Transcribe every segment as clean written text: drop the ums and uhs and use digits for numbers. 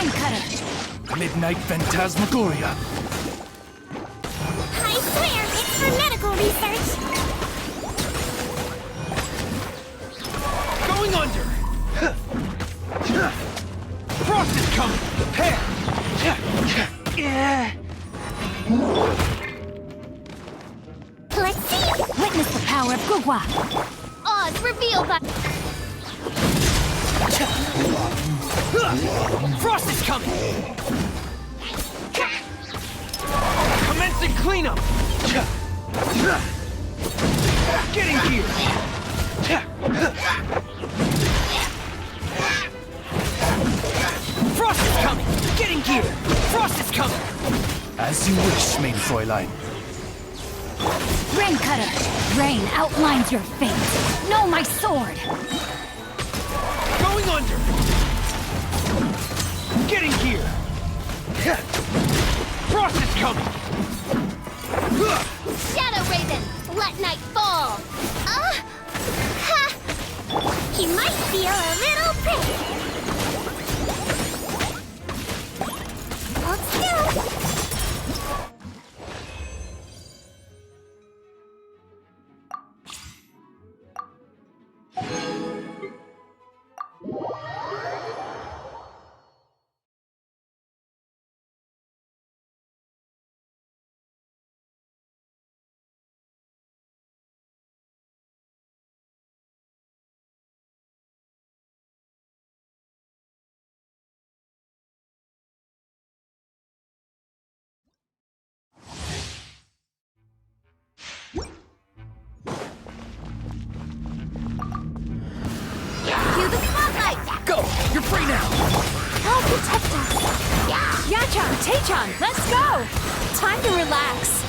Brain cutter. Midnight Phantasmagoria. I swear, it's for medical research. Going under. Frost is coming. Prepare. Let's see. Witness the power of Gugwa. Oz revealed by... Frost is coming. Commencing cleanup. Getting here. Frost is coming. Getting gear. Frost is coming. As you wish, main Fräulein. Brain cutter. Rain outlines your fate. Know my sword. Going under. Getting gear. Frost is coming. Shadow Raven, let night fall. Ha! He might feel a little prick. Hold still. Cue the spotlight. Go! You're free now! I'll protect us. Yachan, Taechan, let's go. Time to relax.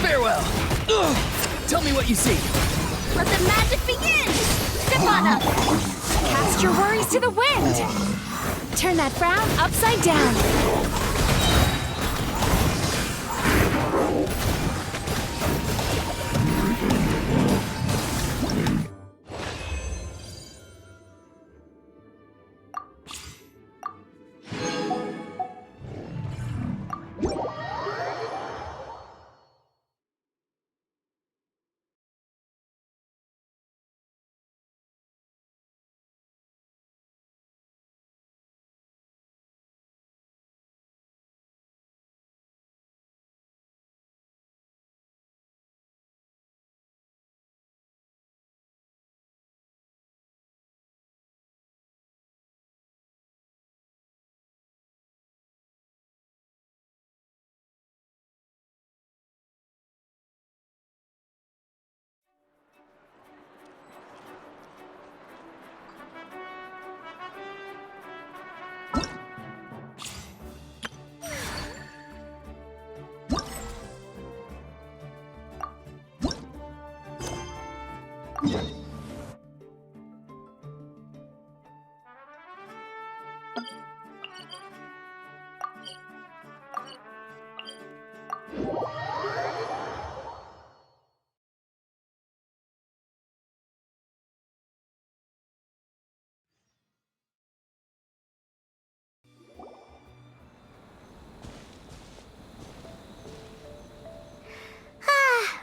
Farewell! Tell me what you see. Let the magic begin. Step on up. Cast your worries to the wind. Turn that frown upside down.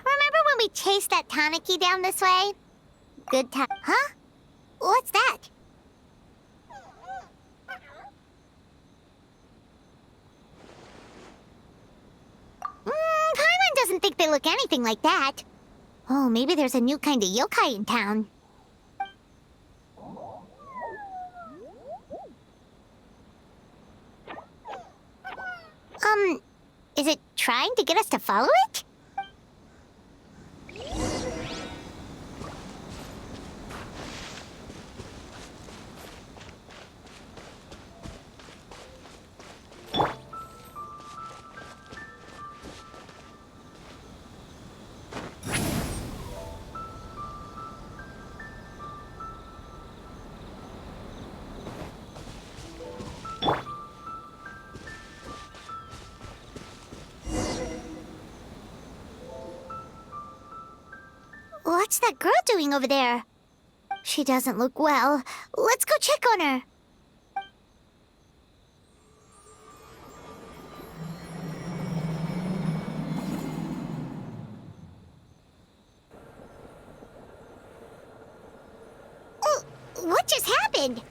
Remember when we chased that Tanuki down this way? Good time. Huh? What's that? Paimon doesn't think they look anything like that. Oh, maybe there's a new kind of yokai in town. Is it trying to get us to follow it? What's that girl doing over there? She doesn't look well. Let's go check on her. What just happened?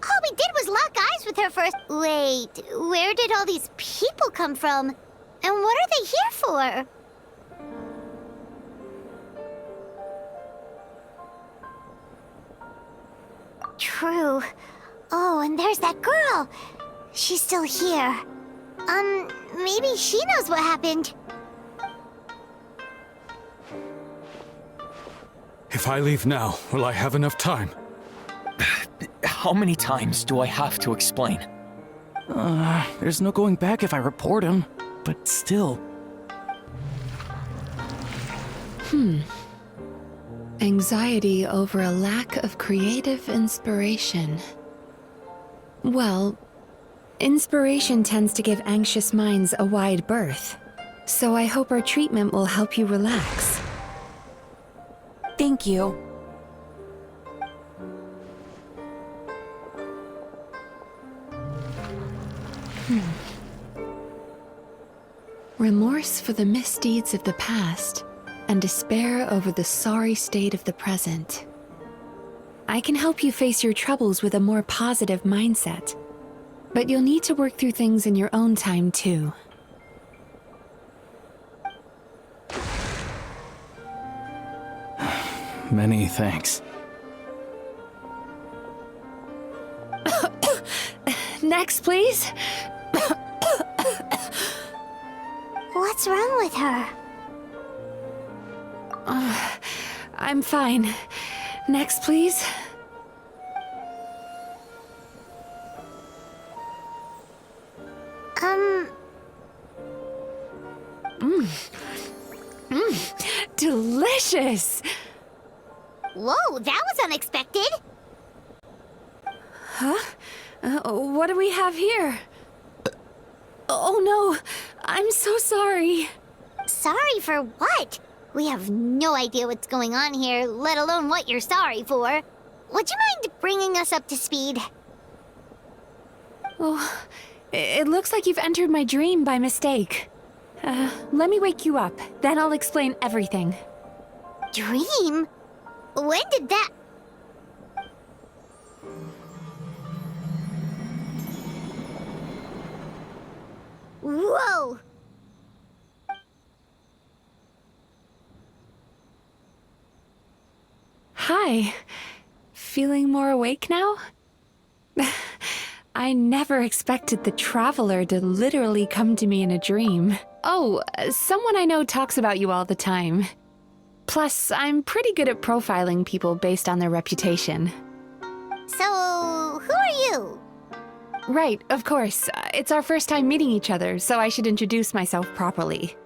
All we did was lock eyes with her first. Wait, where did all these people come from? And what are they here for? True. Oh, and there's that girl. She's still here. Maybe she knows what happened. If I leave now, will I have enough time? How many times do I have to explain? There's no going back if I report him, but still. Anxiety over a lack of creative inspiration. Well, inspiration tends to give anxious minds a wide berth, so I hope our treatment will help you relax. Thank you. Remorse for the misdeeds of the past, and despair over the sorry state of the present. I can help you face your troubles with a more positive mindset, but you'll need to work through things in your own time too. Many thanks. Next, please. What's wrong with her? I'm fine. Next, please. Delicious! Whoa, that was unexpected. What do we have here? Oh no, I'm so sorry. Sorry for what? We have no idea what's going on here, let alone what you're sorry for. Would you mind bringing us up to speed? Oh, it looks like you've entered my dream by mistake. Let me wake you up, then I'll explain everything. Dream? When did that... Whoa! Hi. Feeling more awake now? I never expected the Traveler to literally come to me in a dream. Oh, someone I know talks about you all the time. Plus, I'm pretty good at profiling people based on their reputation. So, who are you? Right, of course. It's our first time meeting each other, so I should introduce myself properly.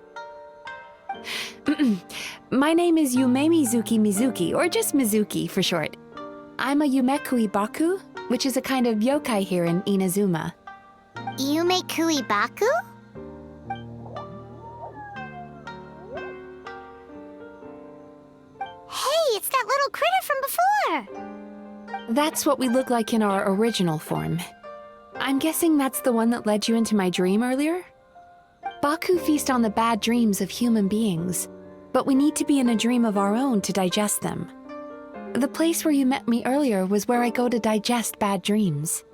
My name is Mizuki, or just Mizuki for short. I'm a Yumekui Baku, which is a kind of yokai here in Inazuma. Yumekui Baku? Hey, it's that little critter from before! That's what we look like in our original form. I'm guessing that's the one that led you into my dream earlier? Baku feast on the bad dreams of human beings, but we need to be in a dream of our own to digest them. The place where you met me earlier was where I go to digest bad dreams.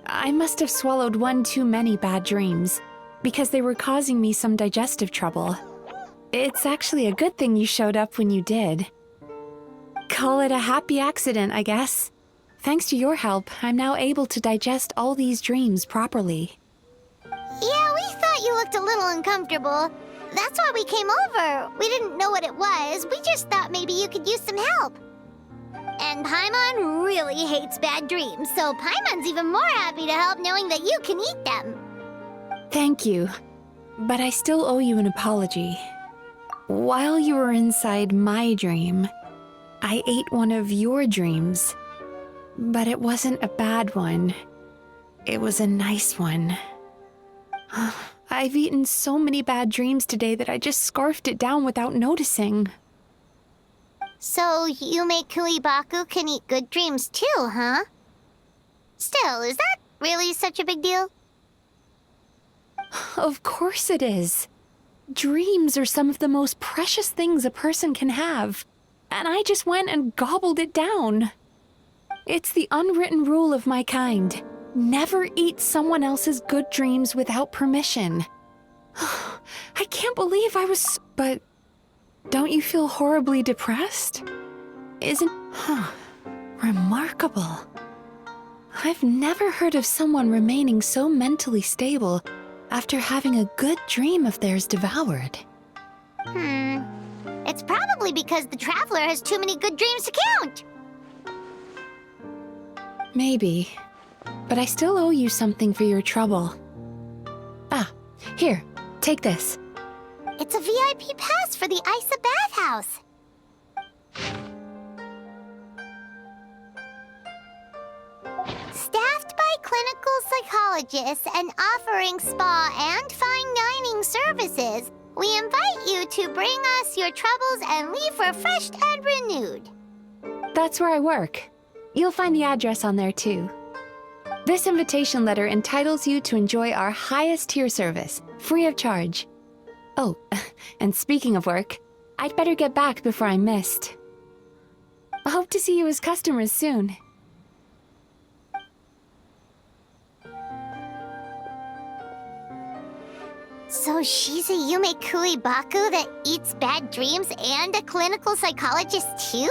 I must have swallowed one too many bad dreams, because they were causing me some digestive trouble. It's actually a good thing you showed up when you did. Call it a happy accident, I guess. Thanks to your help, I'm now able to digest all these dreams properly. Yeah, we thought you looked a little uncomfortable. That's why we came over. We didn't know what it was. We just thought maybe you could use some help. And Paimon really hates bad dreams, so Paimon's even more happy to help knowing that you can eat them. Thank you, but I still owe you an apology. While you were inside my dream, I ate one of your dreams. But it wasn't a bad one. It was a nice one. I've eaten so many bad dreams today that I just scarfed it down without noticing. So Yume Kuibaku can eat good dreams too, huh? Still, is that really such a big deal? Of course it is. Dreams are some of the most precious things a person can have. And I just went and gobbled it down. It's the unwritten rule of my kind. Never eat someone else's good dreams without permission. I can't believe I was... But don't you feel horribly depressed? Isn't... Remarkable. I've never heard of someone remaining so mentally stable after having a good dream of theirs devoured. It's probably because the traveler has too many good dreams to count. Maybe. But I still owe you something for your trouble. Ah, here, take this. It's a VIP pass for the Isa bathhouse. Staffed by clinical psychologists and offering spa and fine dining services, we invite you to bring us your troubles and leave refreshed and renewed. That's where I work. You'll find the address on there too. This invitation letter entitles you to enjoy our highest tier service, free of charge. Oh, and speaking of work, I'd better get back before I'm missed. I hope to see you as customers soon. So she's a Yume Kuibaku that eats bad dreams and a clinical psychologist too?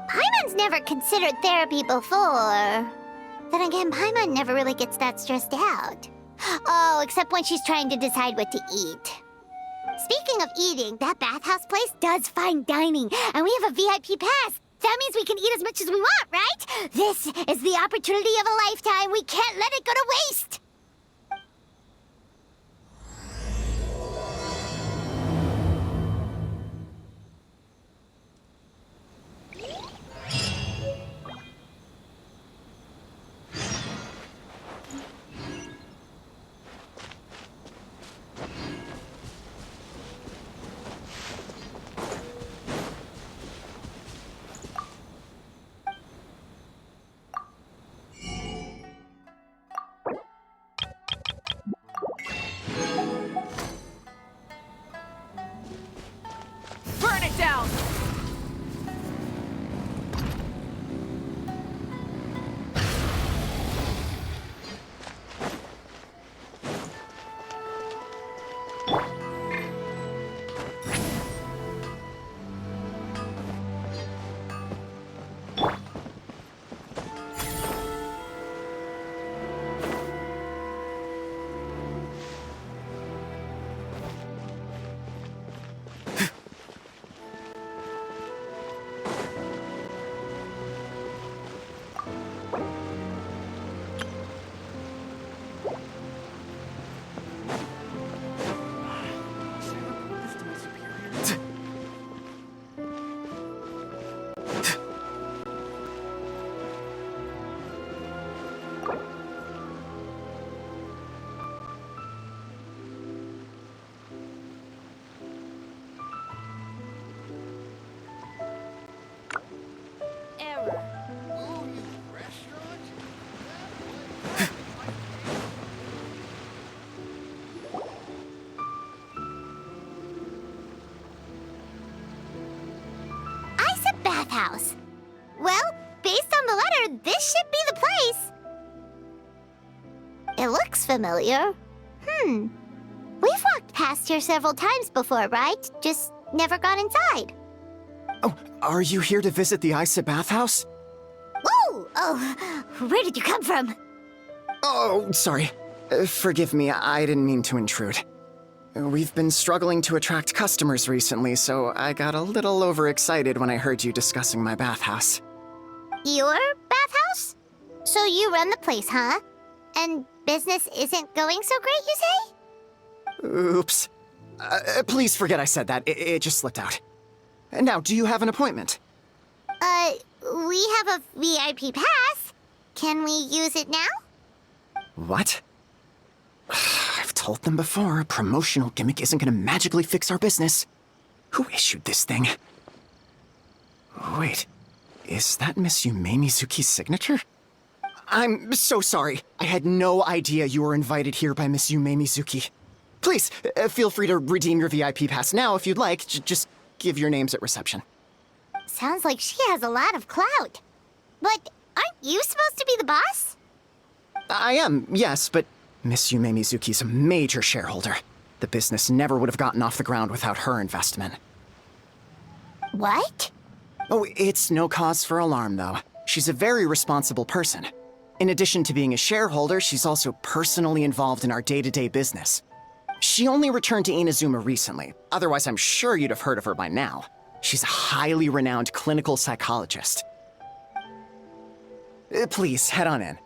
Paimon's never considered therapy before. Then again, Paimon never really gets that stressed out. Oh, except when she's trying to decide what to eat. Speaking of eating, that bathhouse place does fine dining, and we have a VIP pass. That means we can eat as much as we want, right? This is the opportunity of a lifetime. We can't let it go to waste. Burn it down! Bathhouse. Well, based on the letter, this should be the place. It looks familiar. We've walked past here several times before, right? Just never got inside. Oh, are you here to visit the Isa bathhouse? Whoa! Oh, where did you come from? Oh, sorry. Forgive me, I didn't mean to intrude. We've been struggling to attract customers recently, so I got a little overexcited when I heard you discussing my bathhouse. Your bathhouse? So you run the place, huh? And business isn't going so great, you say? Oops. Please forget I said that. It just slipped out. Now, do you have an appointment? We have a VIP pass. Can we use it now? What? I've told them before, a promotional gimmick isn't gonna magically fix our business. Who issued this thing? Wait, is that Miss Yume Mizuki's signature? I'm so sorry. I had no idea you were invited here by Miss Yume Mizuki. Please, feel free to redeem your VIP pass now if you'd like. Just give your names at reception. Sounds like she has a lot of clout. But aren't you supposed to be the boss? I am, yes, but Miss Yume Mizuki's a major shareholder. The business never would have gotten off the ground without her investment. What? Oh, it's no cause for alarm, though. She's a very responsible person. In addition to being a shareholder, she's also personally involved in our day-to-day business. She only returned to Inazuma recently. Otherwise, I'm sure you'd have heard of her by now. She's a highly renowned clinical psychologist. Please, head on in.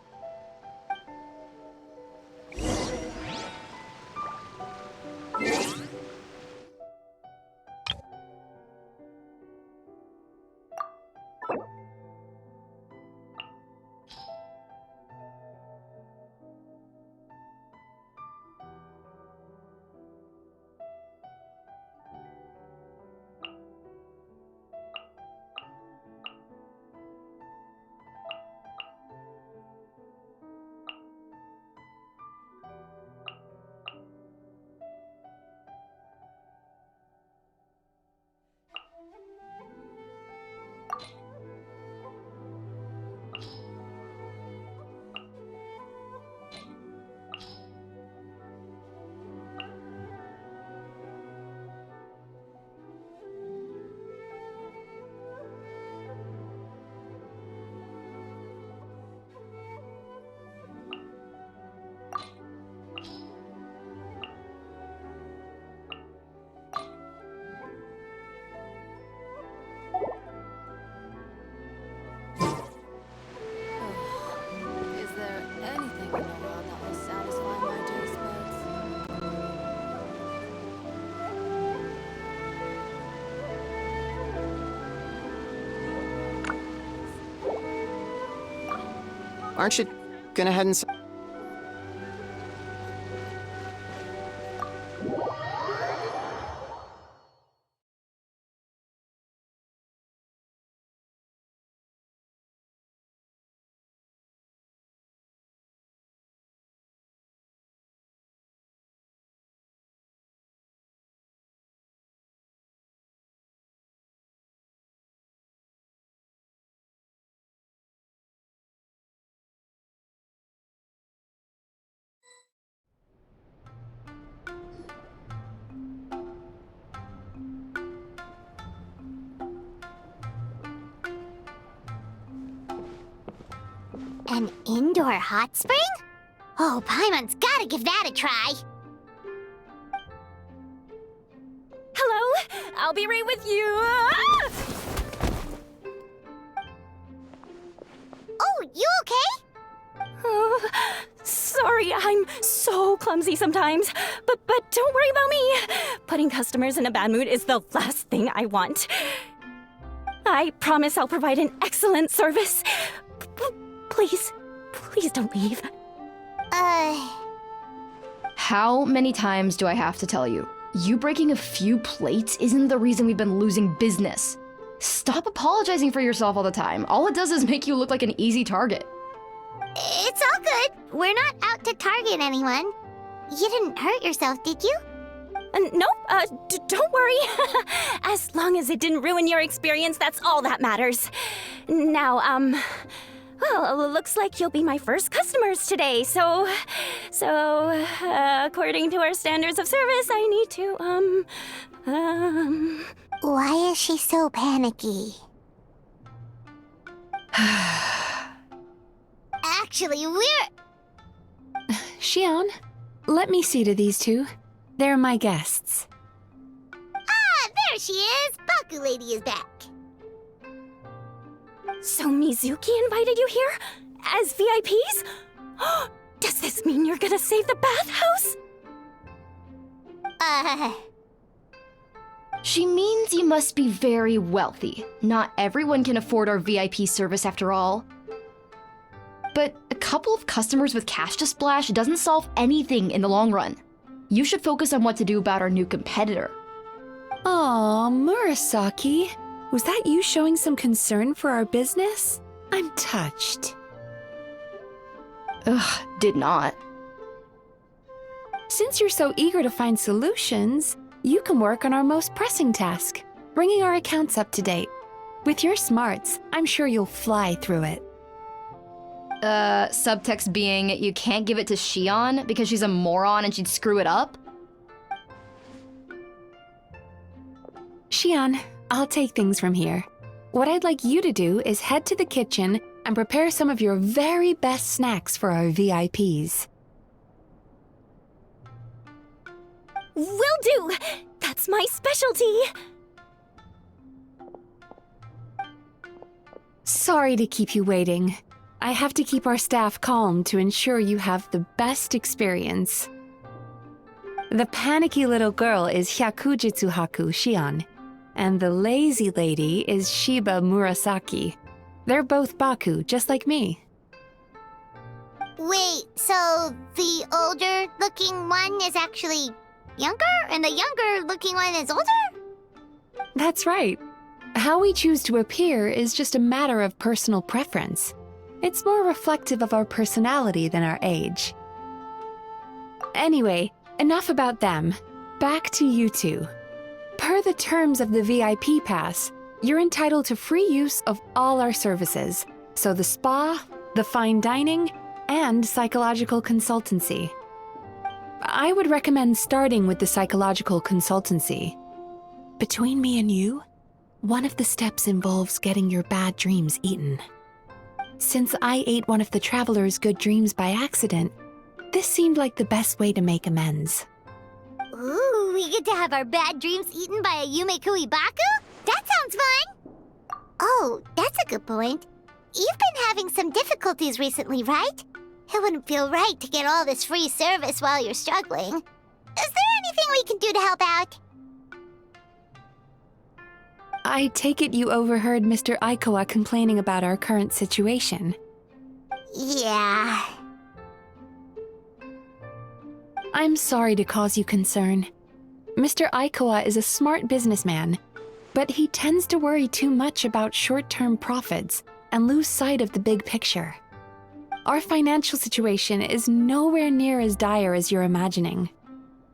Is there anything in the world that will satisfy my taste buds? Aren't you gonna head inside? An indoor hot spring? Oh, Paimon's gotta give that a try. Hello? I'll be right with you. Ah! Oh, you okay? Oh, sorry, I'm so clumsy sometimes. But don't worry about me. Putting customers in a bad mood is the last thing I want. I promise I'll provide an excellent service. Please don't leave. How many times do I have to tell you? You breaking a few plates isn't the reason we've been losing business. Stop apologizing for yourself all the time. All it does is make you look like an easy target. It's all good. We're not out to target anyone. You didn't hurt yourself, did you? Nope, don't worry. As long as it didn't ruin your experience, that's all that matters. Now, well, looks like you'll be my first customers today, so, according to our standards of service, I need to, Why is she so panicky? Actually, we're... Xion, let me see to these two. They're my guests. Ah, there she is! Baku Lady is back. So Mizuki invited you here? As VIPs? Does this mean you're gonna save the bathhouse? She means you must be very wealthy. Not everyone can afford our VIP service after all. But a couple of customers with cash to splash doesn't solve anything in the long run. You should focus on what to do about our new competitor. Aw, Murasaki. Was that you showing some concern for our business? I'm touched. Ugh, did not. Since you're so eager to find solutions, you can work on our most pressing task, bringing our accounts up to date. With your smarts, I'm sure you'll fly through it. Subtext being, you can't give it to Xion because she's a moron and she'd screw it up? Xion, I'll take things from here. What I'd like you to do is head to the kitchen and prepare some of your very best snacks for our VIPs. Will do! That's my specialty! Sorry to keep you waiting. I have to keep our staff calm to ensure you have the best experience. The panicky little girl is Hyakujitsu Haku Xion, and the lazy lady is Shiba Murasaki. They're both Baku, just like me. Wait, so the older-looking one is actually younger, and the younger-looking one is older? That's right. How we choose to appear is just a matter of personal preference. It's more reflective of our personality than our age. Anyway, enough about them. Back to you two. Per the terms of the VIP pass, you're entitled to free use of all our services. So the spa, the fine dining, and psychological consultancy. I would recommend starting with the psychological consultancy. Between me and you, one of the steps involves getting your bad dreams eaten. Since I ate one of the traveler's good dreams by accident, this seemed like the best way to make amends. Ooh, we get to have our bad dreams eaten by a Yume Kui Baku? That sounds fun! Oh, that's a good point. You've been having some difficulties recently, right? It wouldn't feel right to get all this free service while you're struggling. Is there anything we can do to help out? I take it you overheard Mr. Aikawa complaining about our current situation. Yeah. I'm sorry to cause you concern. Mr. Aikawa is a smart businessman, but he tends to worry too much about short-term profits and lose sight of the big picture. Our financial situation is nowhere near as dire as you're imagining.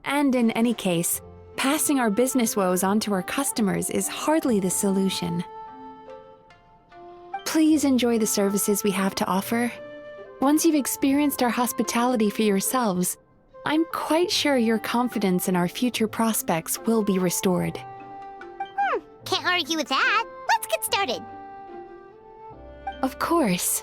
And in any case, passing our business woes on to our customers is hardly the solution. Please enjoy the services we have to offer. Once you've experienced our hospitality for yourselves, I'm quite sure your confidence in our future prospects will be restored. Can't argue with that. Let's get started. Of course.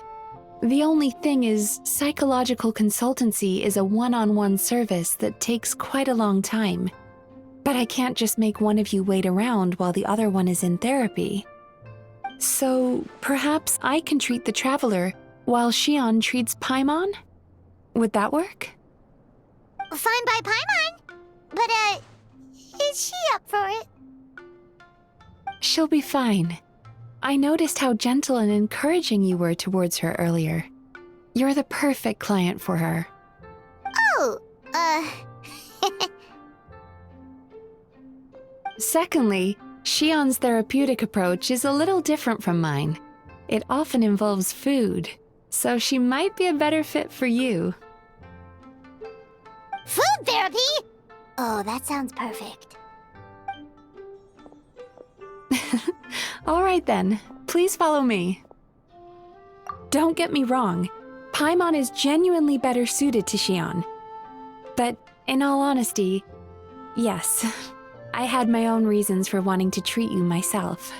The only thing is, psychological consultancy is a one-on-one service that takes quite a long time. But I can't just make one of you wait around while the other one is in therapy. So, perhaps I can treat the traveler while Xion treats Paimon? Would that work? Fine by Paimon. But, is she up for it? She'll be fine. I noticed how gentle and encouraging you were towards her earlier. You're the perfect client for her. Oh, Secondly, Xion's therapeutic approach is a little different from mine. It often involves food, so she might be a better fit for you. Food therapy? Oh, that sounds perfect. All right then, please follow me. Don't get me wrong, Paimon is genuinely better suited to Xion. But in all honesty, yes, I had my own reasons for wanting to treat you myself.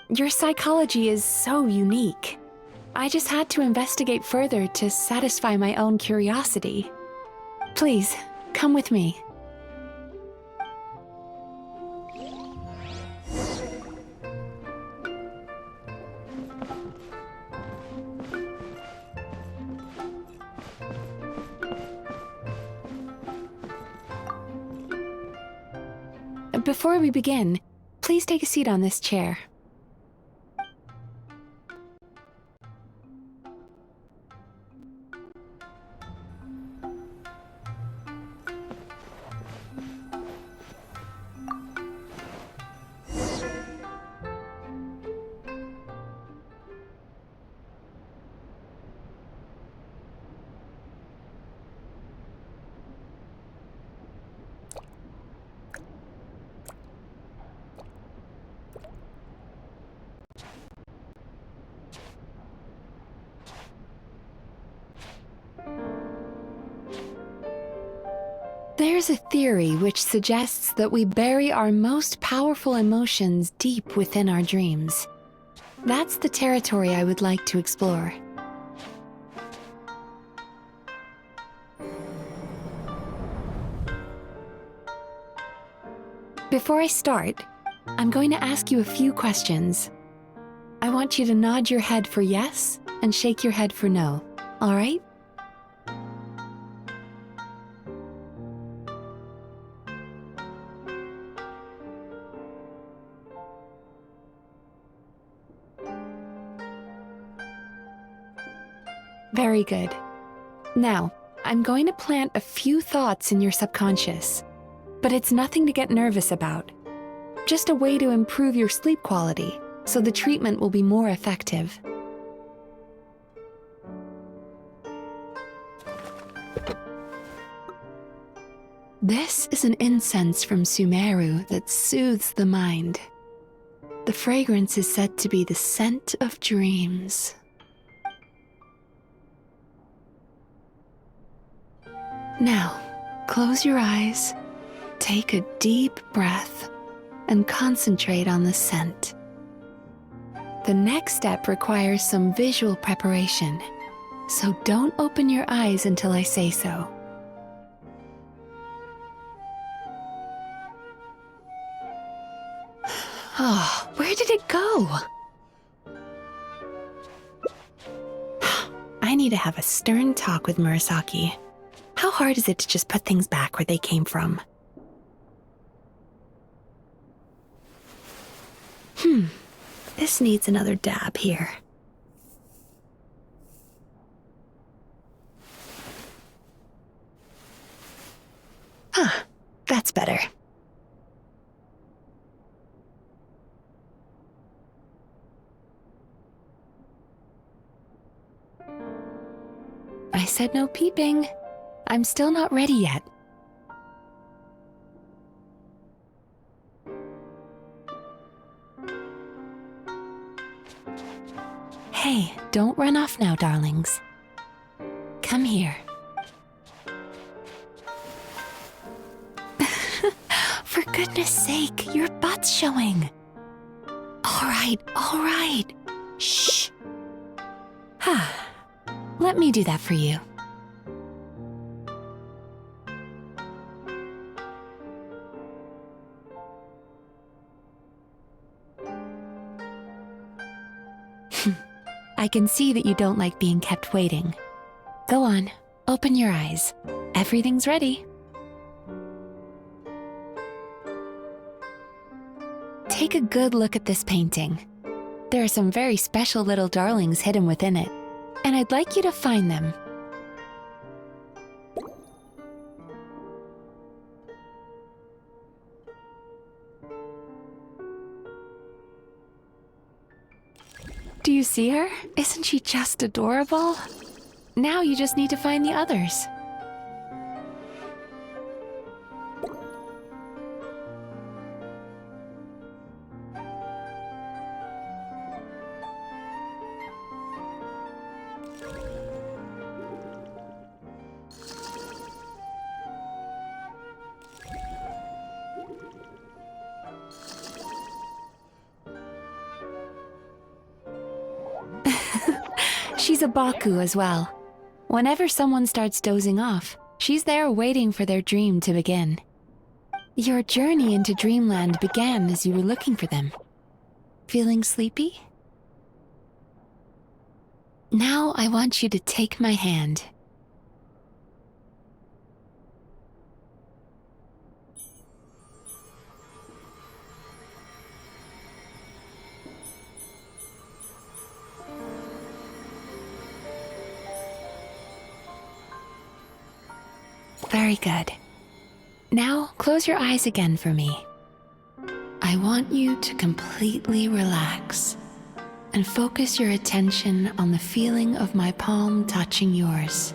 Your psychology is so unique. I just had to investigate further to satisfy my own curiosity. Please, come with me. Before we begin, please take a seat on this chair. There's a theory which suggests that we bury our most powerful emotions deep within our dreams. That's the territory I would like to explore. Before I start, I'm going to ask you a few questions. I want you to nod your head for yes and shake your head for no, all right? Very good. Now, I'm going to plant a few thoughts in your subconscious, but it's nothing to get nervous about. Just a way to improve your sleep quality, so the treatment will be more effective. This is an incense from Sumeru that soothes the mind. The fragrance is said to be the scent of dreams. Now, close your eyes, take a deep breath, and concentrate on the scent. The next step requires some visual preparation, so don't open your eyes until I say so. Oh, where did it go? I need to have a stern talk with Murasaki. How hard is it to just put things back where they came from? This needs another dab here. That's better. I said no peeping. I'm still not ready yet. Hey, don't run off now, darlings. Come here. For goodness sake, your butt's showing. All right. Shh. Let me do that for you. I can see that you don't like being kept waiting. Go on, open your eyes. Everything's ready. Take a good look at this painting. There are some very special little darlings hidden within it, and I'd like you to find them. Do you see her? Isn't she just adorable? Now you just need to find the others. She's a Baku as well. Whenever someone starts dozing off, she's there waiting for their dream to begin. Your journey into Dreamland began as you were looking for them. Feeling sleepy? Now I want you to take my hand. Very good. Now, close your eyes again for me. I want you to completely relax and focus your attention on the feeling of my palm touching yours.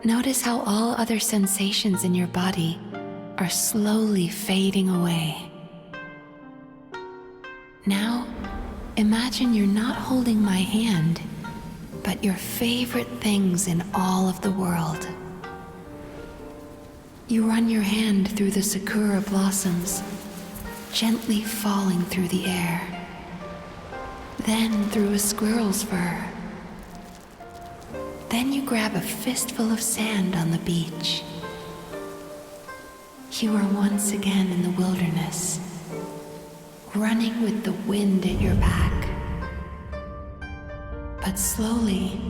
Notice how all other sensations in your body are slowly fading away. Now, imagine you're not holding my hand, but your favorite things in all of the world. You run your hand through the sakura blossoms, gently falling through the air. Then through a squirrel's fur. Then you grab a fistful of sand on the beach. You are once again in the wilderness, running with the wind at your back. But slowly,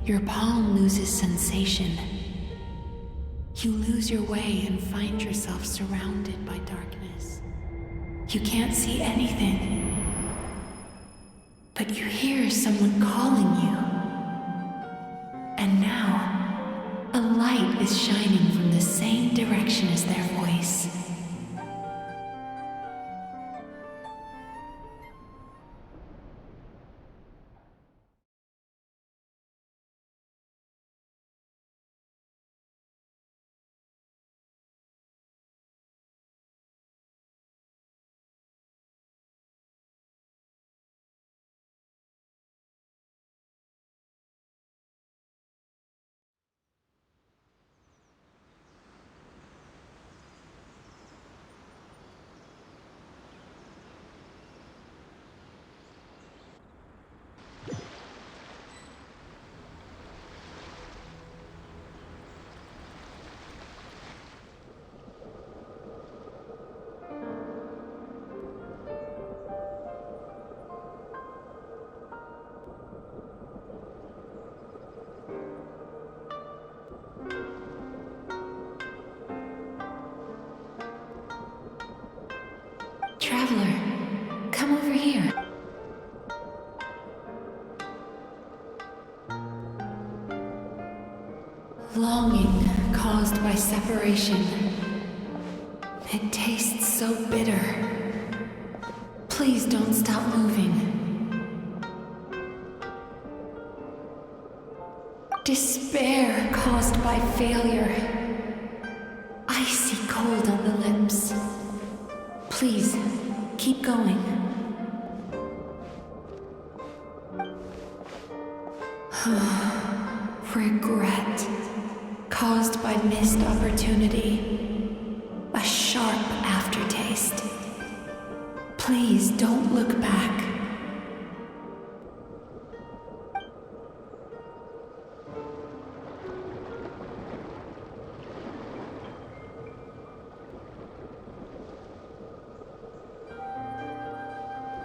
your palm loses sensation. You lose your way and find yourself surrounded by darkness. You can't see anything, but you hear someone calling you. And now, a light is shining from the same direction as their voice. Traveler, come over here. Longing caused by separation. It tastes so bitter. Please don't stop moving. Despair caused by failure. Icy cold on the lips. Please, keep going. Regret, caused by missed opportunity. A sharp aftertaste. Please don't look back.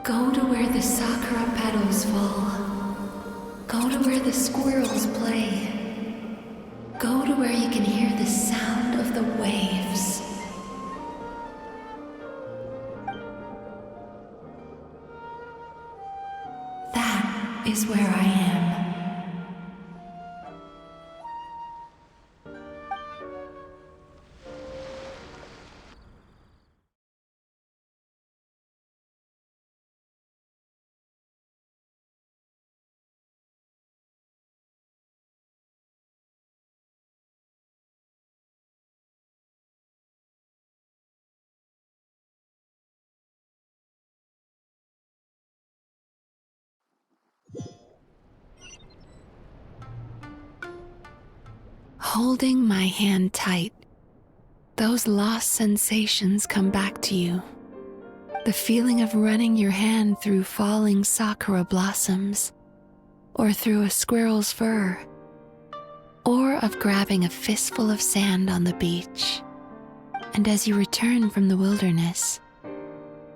Go to where the sakura petals fall. Go to where the squirrels play. Go to where you can hear the sound of the waves. That is where I am. Holding my hand tight, those lost sensations come back to you. The feeling of running your hand through falling sakura blossoms, or through a squirrel's fur, or of grabbing a fistful of sand on the beach. And as you return from the wilderness,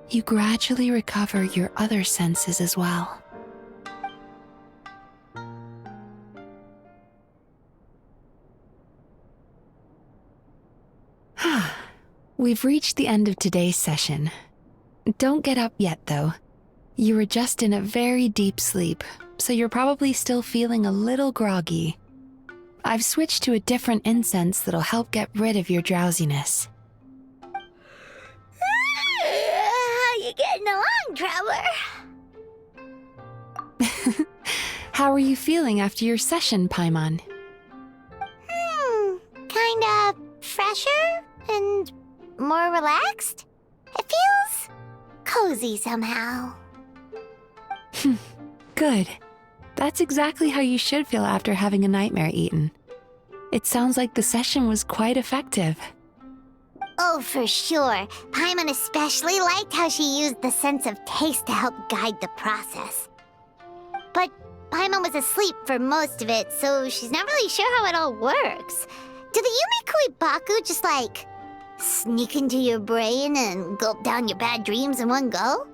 you gradually recover your other senses as well. We've reached the end of today's session. Don't get up yet, though. You were just in a very deep sleep, so you're probably still feeling a little groggy. I've switched to a different incense that'll help get rid of your drowsiness. How you getting along, Traveler? How are you feeling after your session, Paimon? Kinda fresher and more relaxed? It feels cozy somehow. Good. That's exactly how you should feel after having a nightmare eaten. It sounds like the session was quite effective. Oh, for sure. Paimon especially liked how she used the sense of taste to help guide the process. But Paimon was asleep for most of it, so she's not really sure how it all works. Do the Yumikui Baku just, like, sneak into your brain and gulp down your bad dreams in one go?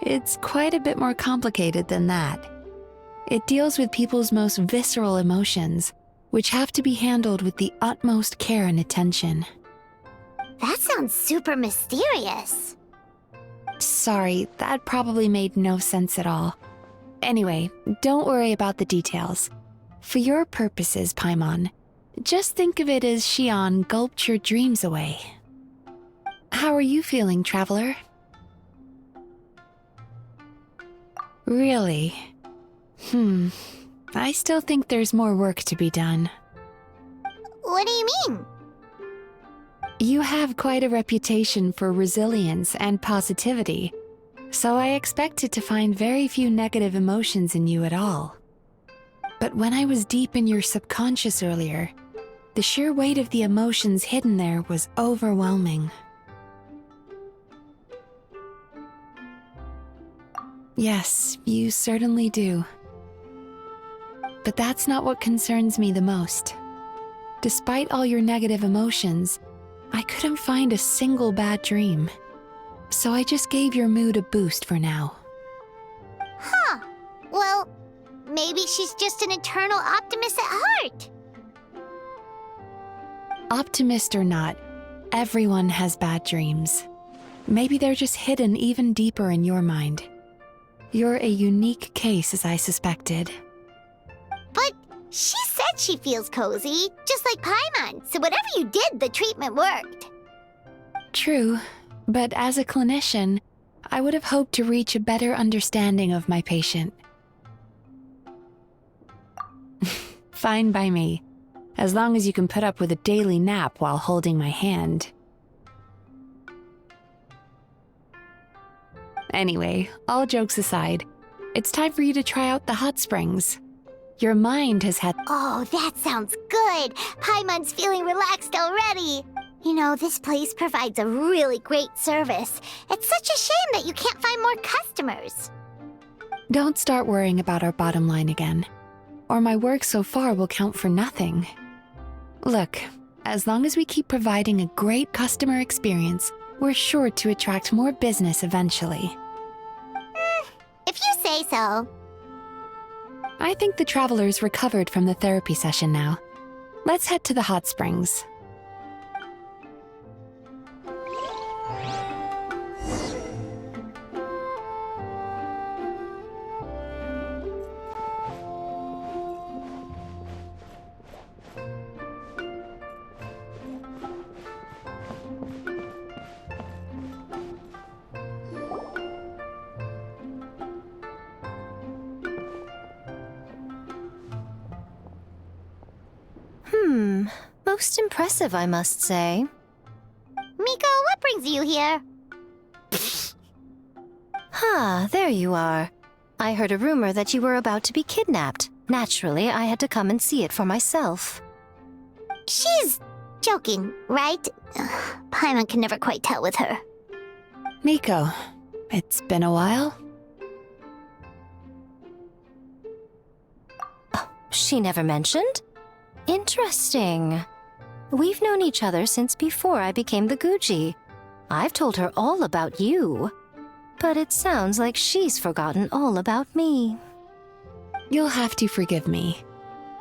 It's quite a bit more complicated than that. It deals with people's most visceral emotions, which have to be handled with the utmost care and attention. That sounds super mysterious. Sorry, that probably made no sense at all. Anyway, don't worry about the details. For your purposes, Paimon, just think of it as Xion gulped your dreams away. How are you feeling, Traveler? Really? I still think there's more work to be done. What do you mean? You have quite a reputation for resilience and positivity, so I expected to find very few negative emotions in you at all. But when I was deep in your subconscious earlier, the sheer weight of the emotions hidden there was overwhelming. Yes, you certainly do. But that's not what concerns me the most. Despite all your negative emotions, I couldn't find a single bad dream. So I just gave your mood a boost for now. Huh. Well, maybe she's just an eternal optimist at heart. Optimist or not, everyone has bad dreams. Maybe they're just hidden even deeper in your mind. You're a unique case, as I suspected. But she said she feels cozy, just like Paimon, so whatever you did, the treatment worked. True, but as a clinician, I would have hoped to reach a better understanding of my patient. Fine by me, as long as you can put up with a daily nap while holding my hand. Anyway, all jokes aside, it's time for you to try out the hot springs. Your mind has had— Oh, that sounds good. Paimon's feeling relaxed already. You know, this place provides a really great service. It's such a shame that you can't find more customers. Don't start worrying about our bottom line again, or my work so far will count for nothing. Look, as long as we keep providing a great customer experience, we're sure to attract more business eventually. If you say so. I think the traveler's recovered from the therapy session now. Let's head to the hot springs. Most impressive, I must say. Miko, what brings you here? There you are. I heard a rumor that you were about to be kidnapped. Naturally, I had to come and see it for myself. She's joking, right? Paimon can never quite tell with her. Miko, it's been a while. She never mentioned? Interesting. We've known each other since before I became the Guji. I've told her all about you. But it sounds like she's forgotten all about me. You'll have to forgive me.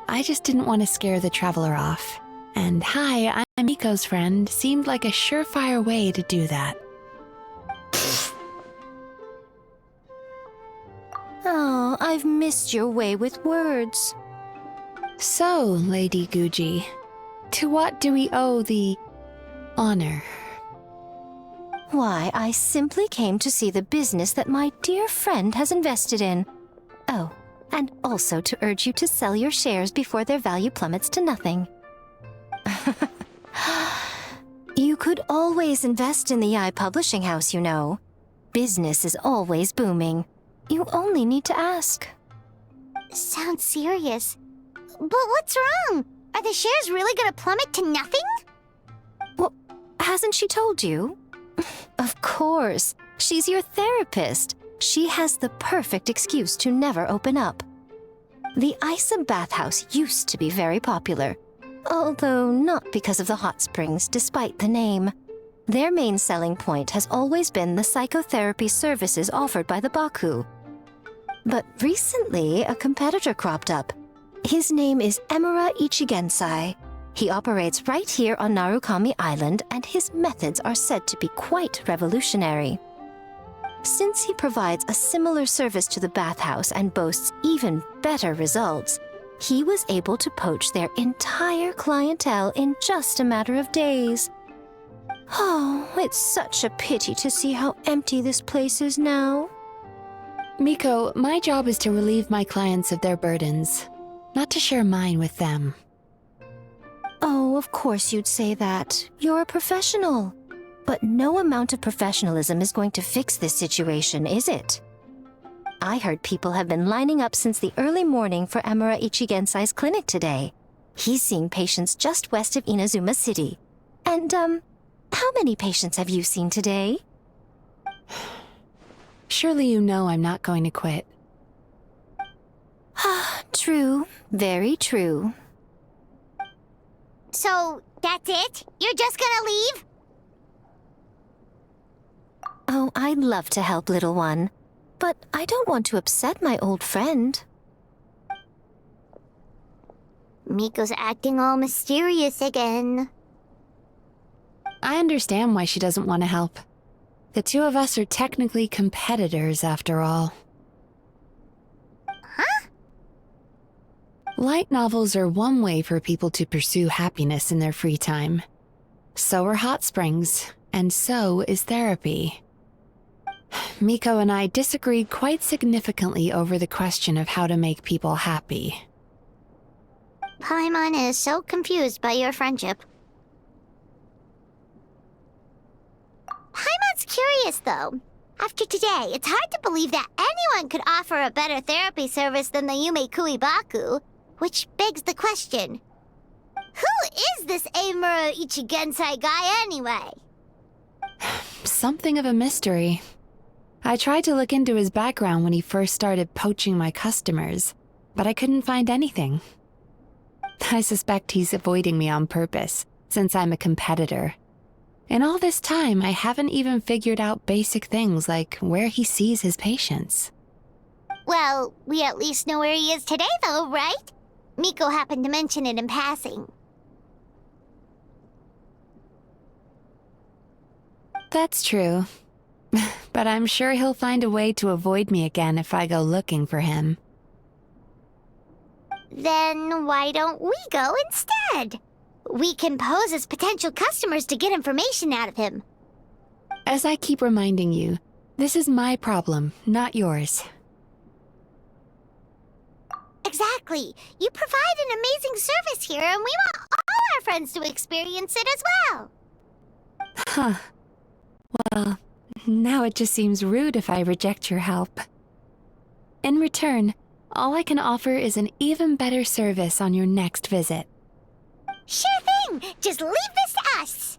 I just didn't want to scare the traveler off. And hi, I'm Miko's friend seemed like a surefire way to do that. Oh, I've missed your way with words. So, Lady Guji, to what do we owe the honor? Why, I simply came to see the business that my dear friend has invested in. Oh, and also to urge you to sell your shares before their value plummets to nothing. You could always invest in the publishing house, you know. Business is always booming. You only need to ask. Sounds serious. But what's wrong? Are the shares really gonna plummet to nothing? Hasn't she told you? Of course. She's your therapist. She has the perfect excuse to never open up. The Isa bathhouse used to be very popular, although not because of the hot springs, despite the name. Their main selling point has always been the psychotherapy services offered by the Baku. But recently, a competitor cropped up. His name is Emura Ichigensai. He operates right here on Narukami Island, and his methods are said to be quite revolutionary. Since he provides a similar service to the bathhouse and boasts even better results, he was able to poach their entire clientele in just a matter of days. Oh, it's such a pity to see how empty this place is now. Miko, my job is to relieve my clients of their burdens, not to share mine with them. Oh, of course you'd say that. You're a professional. But no amount of professionalism is going to fix this situation, is it? I heard people have been lining up since the early morning for Emura Ichigensai's clinic today. He's seeing patients just west of Inazuma City. And, how many patients have you seen today? Surely you know I'm not going to quit. True. Very true. So, that's it? You're just gonna leave? Oh, I'd love to help, little one. But I don't want to upset my old friend. Miko's acting all mysterious again. I understand why she doesn't want to help. The two of us are technically competitors, after all. Huh? Light novels are one way for people to pursue happiness in their free time. So are hot springs, and so is therapy. Miko and I disagreed quite significantly over the question of how to make people happy. Paimon is so confused by your friendship. Paimon's curious, though. After today, it's hard to believe that anyone could offer a better therapy service than the Yume Kui Baku, which begs the question, who is this Emura Ichigensai guy anyway? Something of a mystery. I tried to look into his background when he first started poaching my customers, but I couldn't find anything. I suspect he's avoiding me on purpose, since I'm a competitor. In all this time, I haven't even figured out basic things like where he sees his patients. Well, we at least know where he is today, though, right? Miko happened to mention it in passing. That's true. But I'm sure he'll find a way to avoid me again if I go looking for him. Then why don't we go instead? We can pose as potential customers to get information out of him. As I keep reminding you, this is my problem, not yours. Exactly. You provide an amazing service here, and we want all our friends to experience it as well. Huh. Well, now it just seems rude if I reject your help. In return, all I can offer is an even better service on your next visit. Sure thing! Just leave this to us!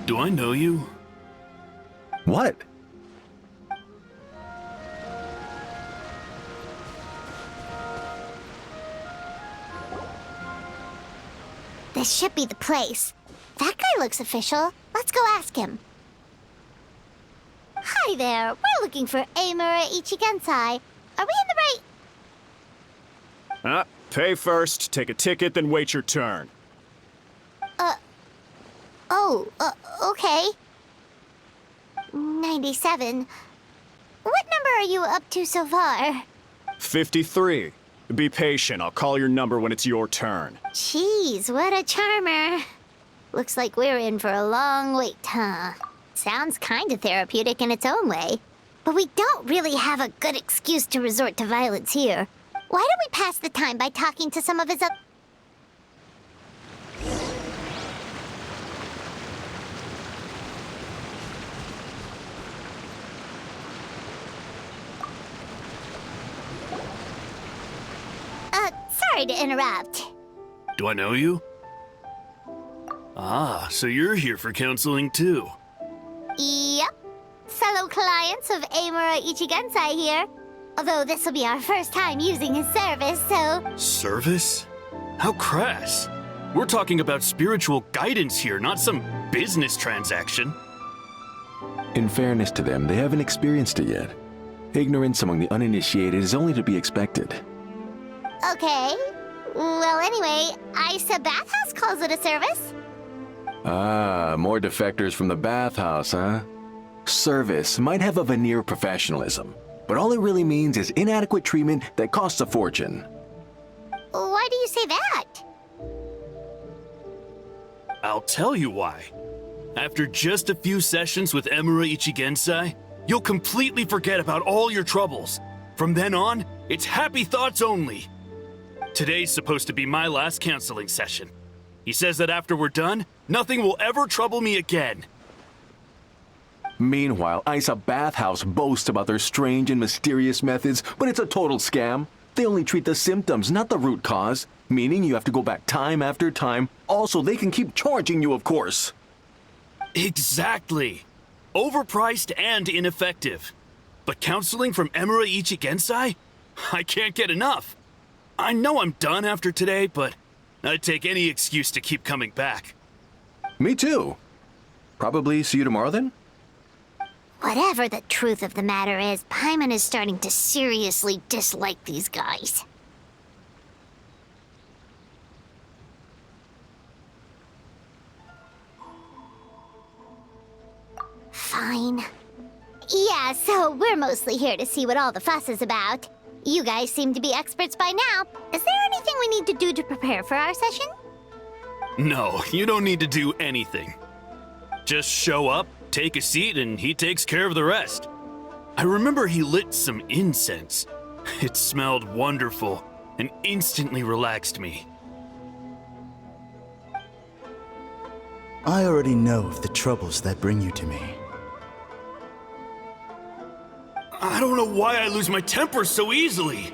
Do I know you? What? This should be the place. That guy looks official. Let's go ask him. Hi there. We're looking for Amura Ichigensai. Are we in the right... Pay first, take a ticket, then wait your turn. Okay. 97. What number are you up to so far? 53. Be patient, I'll call your number when it's your turn. Jeez, what a charmer. Looks like we're in for a long wait, huh? Sounds kinda therapeutic in its own way. But we don't really have a good excuse to resort to violence here. Why don't we pass the time by talking to some of his sorry to interrupt. Do I know you? Ah, so you're here for counseling too. Yep. Fellow clients of Amura Ichigensai here. Although this will be our first time using his service, so... Service? How crass. We're talking about spiritual guidance here, not some business transaction. In fairness to them, they haven't experienced it yet. Ignorance among the uninitiated is only to be expected. Okay. Well, anyway, Isa Bathhouse calls it a service. Ah, more defectors from the bathhouse, huh? Service might have a veneer of professionalism, but all it really means is inadequate treatment that costs a fortune. Why do you say that? I'll tell you why. After just a few sessions with Amura Ichigensai, you'll completely forget about all your troubles. From then on, it's happy thoughts only. Today's supposed to be my last counseling session. He says that after we're done, nothing will ever trouble me again. Meanwhile, Isa Bathhouse boasts about their strange and mysterious methods, but it's a total scam. They only treat the symptoms, not the root cause, meaning you have to go back time after time. Also, they can keep charging you, of course. Exactly. Overpriced and ineffective. But counseling from Amura Ichigensai? I can't get enough. I know I'm done after today, but I'd take any excuse to keep coming back. Me too. Probably see you tomorrow then? Whatever the truth of the matter is, Paimon is starting to seriously dislike these guys. Fine. Yeah, so we're mostly here to see what all the fuss is about. You guys seem to be experts by now. Is there anything we need to do to prepare for our session? No, you don't need to do anything. Just show up, take a seat, and he takes care of the rest. I remember he lit some incense. It smelled wonderful and instantly relaxed me. I already know of the troubles that bring you to me. I don't know why I lose my temper so easily.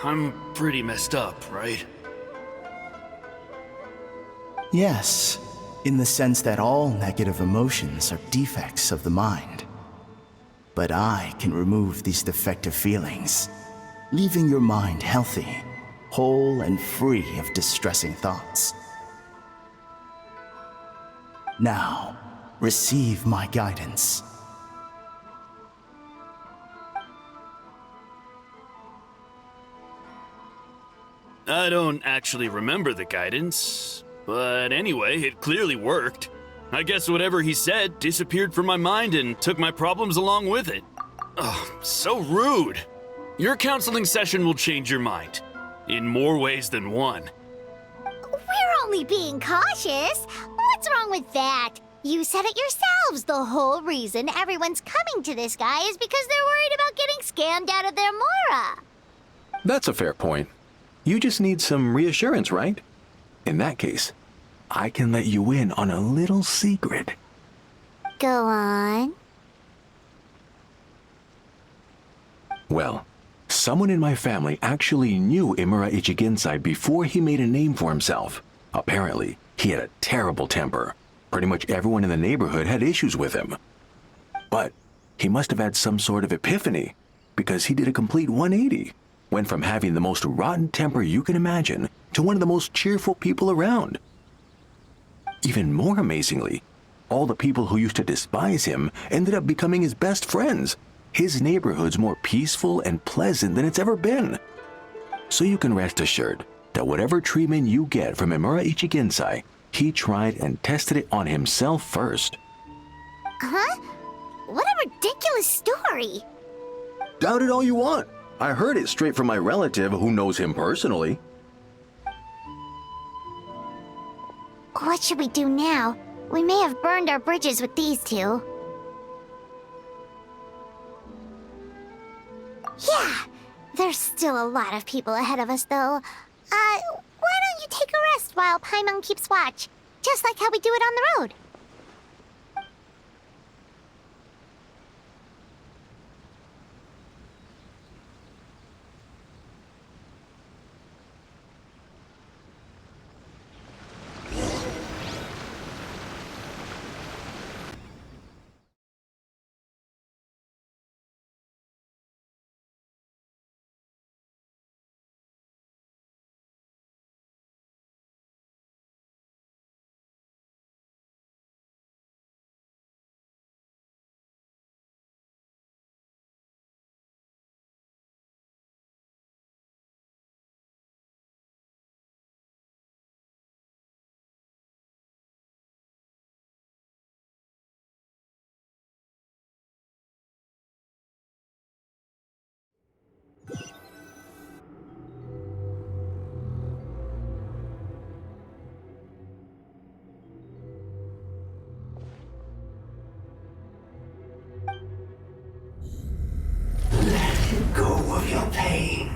I'm pretty messed up, right? Yes, in the sense that all negative emotions are defects of the mind. But I can remove these defective feelings, leaving your mind healthy, whole and free of distressing thoughts. Now, receive my guidance. I don't actually remember the guidance, but anyway, it clearly worked. I guess whatever he said disappeared from my mind and took my problems along with it. Oh, so rude. Your counseling session will change your mind, in more ways than one. We're only being cautious. What's wrong with that? You said it yourselves. The whole reason everyone's coming to this guy is because they're worried about getting scammed out of their Mora. That's a fair point. You just need some reassurance, right? In that case, I can let you in on a little secret. Go on. Well, Someone in my family actually knew Imura Ichigensai before he made a name for himself. Apparently, he had a terrible temper. Pretty much everyone in the neighborhood had issues with him. But he must have had some sort of epiphany, because he did a complete 180. Went from having the most rotten temper you can imagine to one of the most cheerful people around. Even more amazingly, all the people who used to despise him ended up becoming his best friends. His neighborhood's more peaceful and pleasant than it's ever been. So you can rest assured that whatever treatment you get from Imura Ichigensai, he tried and tested it on himself first. Huh? What a ridiculous story! Doubt it all you want. I heard it straight from my relative who knows him personally. What should we do now? We may have burned our bridges with these two. Yeah, there's still a lot of people ahead of us, though. Why don't you take a rest while Paimon keeps watch? Just like how we do it on the road. Go of your pain.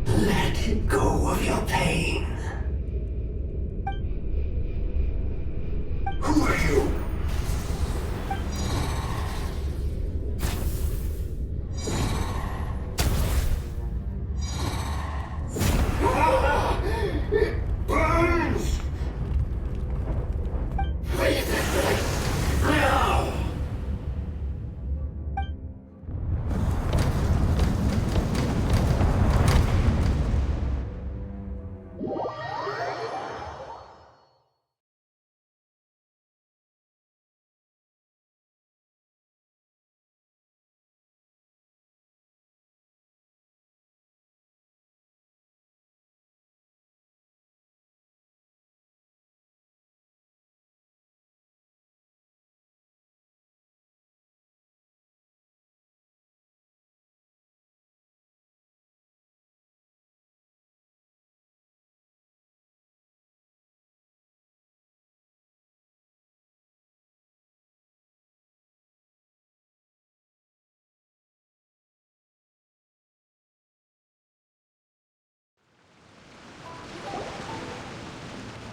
Let go of your pain. Who are you?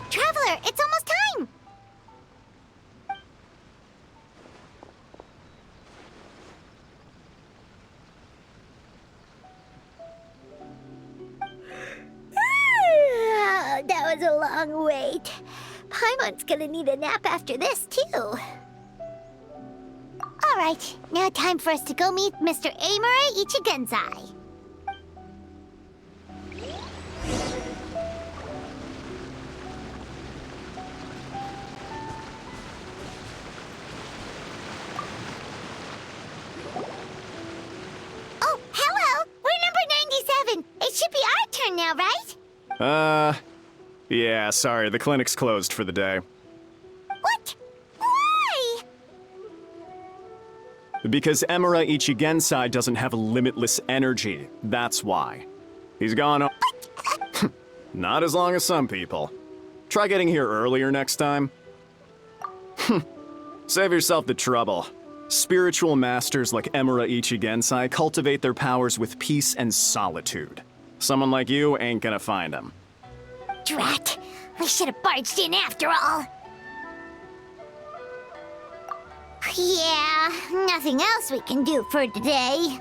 Traveler, it's almost time! That was a long wait. Paimon's gonna need a nap after this, too. Alright, now time for us to go meet Mr. Imura Ichigensai. Oh, hello! We're number 97. It should be our turn now, right? Yeah, sorry, the clinic's closed for the day. What? Why? Because Imura Ichigensai doesn't have limitless energy, that's why. He's gone Not as long as some people. Try getting here earlier next time. Save yourself the trouble. Spiritual masters like Emura Ichigensai cultivate their powers with peace and solitude. Someone like you ain't gonna find them. Drat! We should have barged in after all. Yeah, nothing else we can do for today.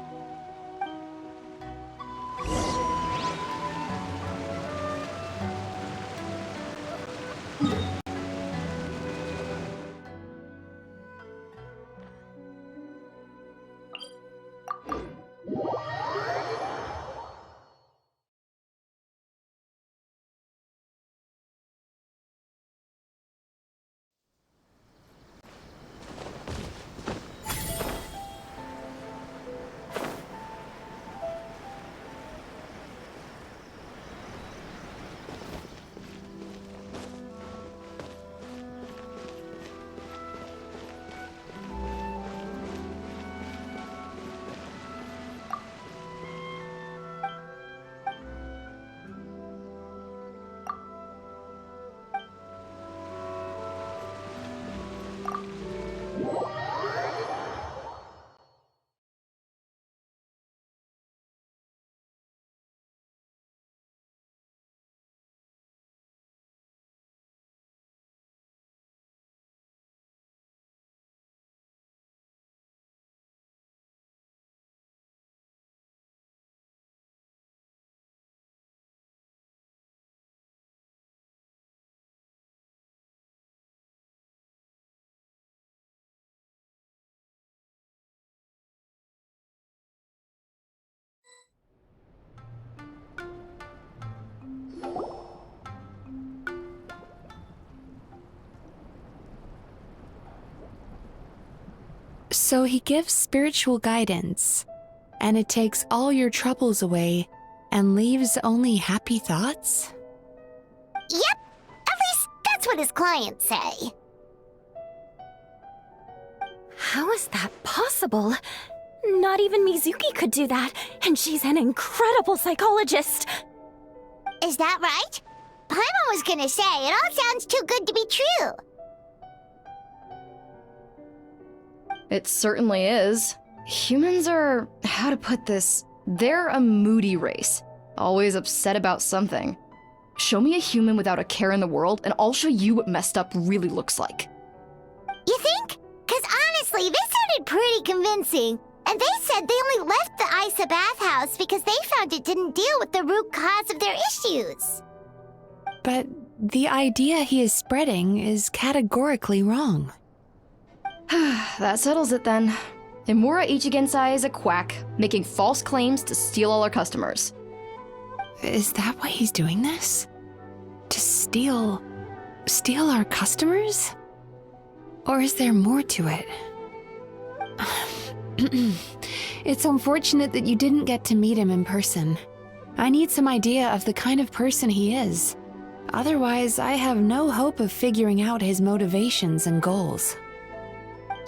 So he gives spiritual guidance, and it takes all your troubles away and leaves only happy thoughts? Yep, at least that's what his clients say. How is that possible? Not even Mizuki could do that, and she's an incredible psychologist. Is that right? Paimon was gonna say, it all sounds too good to be true. It certainly is. Humans are, how to put this, they're a moody race. Always upset about something. Show me a human without a care in the world, and I'll show you what messed up really looks like. You think? Cause honestly, this sounded pretty convincing. And they said they only left the Isa bathhouse because they found it didn't deal with the root cause of their issues. But the idea he is spreading is categorically wrong. That settles it then. Emura Ichigensai is a quack, making false claims to steal all our customers. Is that why he's doing this? To steal our customers? Or is there more to it? It's unfortunate that you didn't get to meet him in person. I need some idea of the kind of person he is. Otherwise, I have no hope of figuring out his motivations and goals.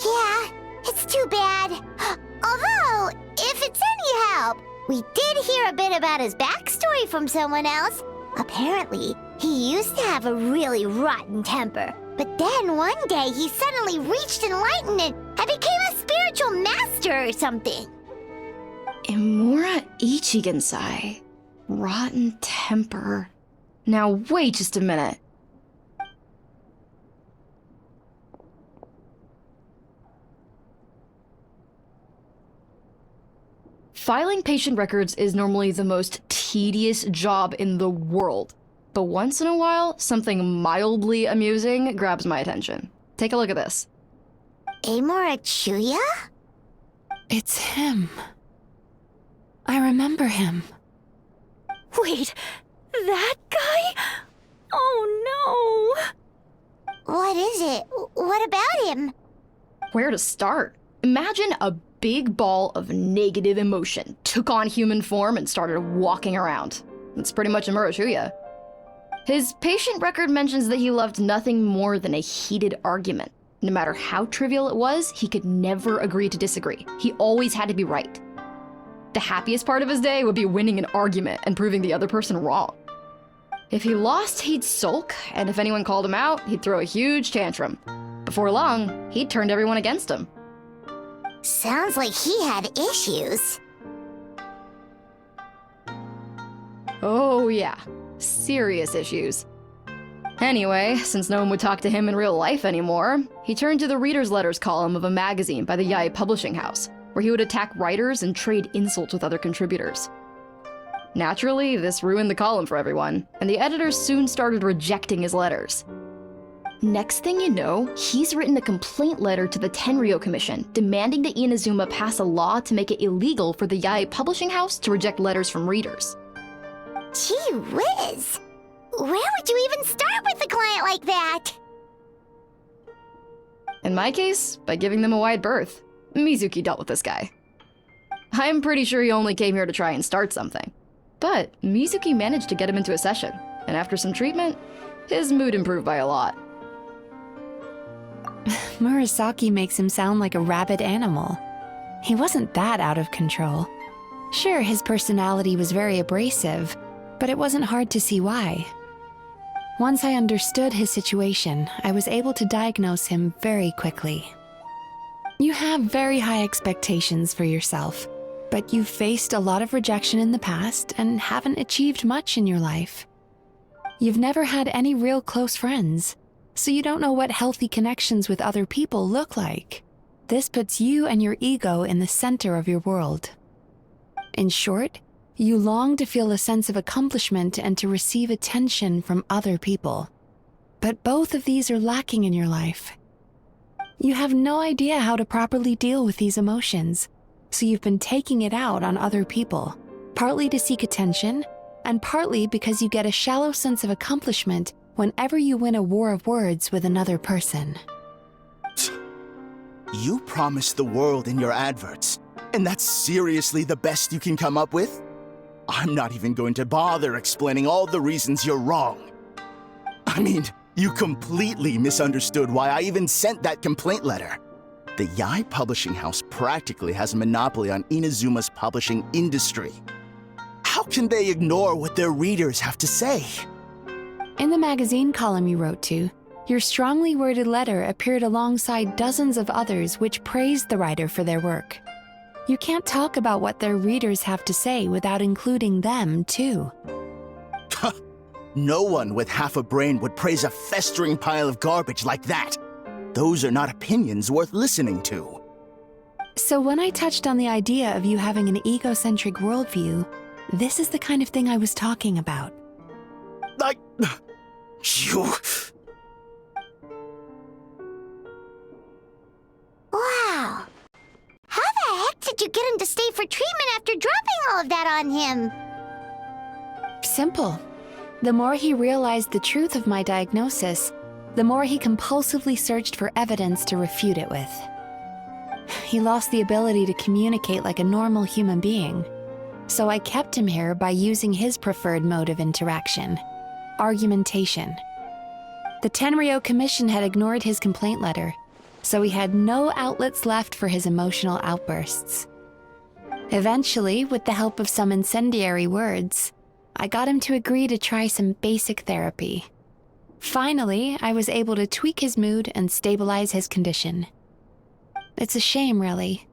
Yeah, it's too bad. Although, if it's any help, we did hear a bit about his backstory from someone else. Apparently, he used to have a really rotten temper. But then one day he suddenly reached enlightenment and became a spiritual master or something. Emura Ichigensai. Rotten temper. Now wait just a minute. Filing patient records is normally the most tedious job in the world. But once in a while, something mildly amusing grabs my attention. Take a look at this. Emura Chuya? It's him. I remember him. Wait, that guy? Oh no! What is it? What about him? Where to start? Imagine a big ball of negative emotion took on human form and started walking around. That's pretty much Emura Chuya. His patient record mentions that he loved nothing more than a heated argument. No matter how trivial it was, he could never agree to disagree. He always had to be right. The happiest part of his day would be winning an argument and proving the other person wrong. If he lost, he'd sulk, and if anyone called him out, he'd throw a huge tantrum. Before long, he'd turned everyone against him. Sounds like he had issues. Oh yeah, serious issues. Anyway, since no one would talk to him in real life anymore, he turned to the readers' letters column of a magazine by the Yae publishing house, where he would attack writers and trade insults with other contributors. Naturally, this ruined the column for everyone, and the editors soon started rejecting his letters. Next thing you know, he's written a complaint letter to the Tenryou Commission demanding that Inazuma pass a law to make it illegal for the Yae publishing house to reject letters from readers. Gee whiz! Where would you even start with a client like that? In my case, by giving them a wide berth. Mizuki dealt with this guy. I'm pretty sure he only came here to try and start something. But Mizuki managed to get him into a session, and after some treatment, his mood improved by a lot. Murasaki makes him sound like a rabid animal. He wasn't that out of control. Sure, his personality was very abrasive, but it wasn't hard to see why. Once I understood his situation, I was able to diagnose him very quickly. You have very high expectations for yourself, but you've faced a lot of rejection in the past and haven't achieved much in your life. You've never had any real close friends, so you don't know what healthy connections with other people look like. This puts you and your ego in the center of your world. In short, you long to feel a sense of accomplishment and to receive attention from other people. But both of these are lacking in your life. You have no idea how to properly deal with these emotions, so you've been taking it out on other people, partly to seek attention, and partly because you get a shallow sense of accomplishment whenever you win a war of words with another person. You promised the world in your adverts, and that's seriously the best you can come up with? I'm not even going to bother explaining all the reasons you're wrong. I mean, you completely misunderstood why I even sent that complaint letter. The Yae publishing house practically has a monopoly on Inazuma's publishing industry. How can they ignore what their readers have to say? In the magazine column you wrote to, your strongly worded letter appeared alongside dozens of others which praised the writer for their work. You can't talk about what their readers have to say without including them, too. No one with half a brain would praise a festering pile of garbage like that. Those are not opinions worth listening to. So when I touched on the idea of you having an egocentric worldview, this is the kind of thing I was talking about. You... Wow. How the heck did you get him to stay for treatment after dropping all of that on him? Simple. The more he realized the truth of my diagnosis, the more he compulsively searched for evidence to refute it with. He lost the ability to communicate like a normal human being, so I kept him here by using his preferred mode of interaction: argumentation. The Tenryou Commission had ignored his complaint letter, so he had no outlets left for his emotional outbursts. Eventually, with the help of some incendiary words, I got him to agree to try some basic therapy. Finally, I was able to tweak his mood and stabilize his condition. It's a shame, really.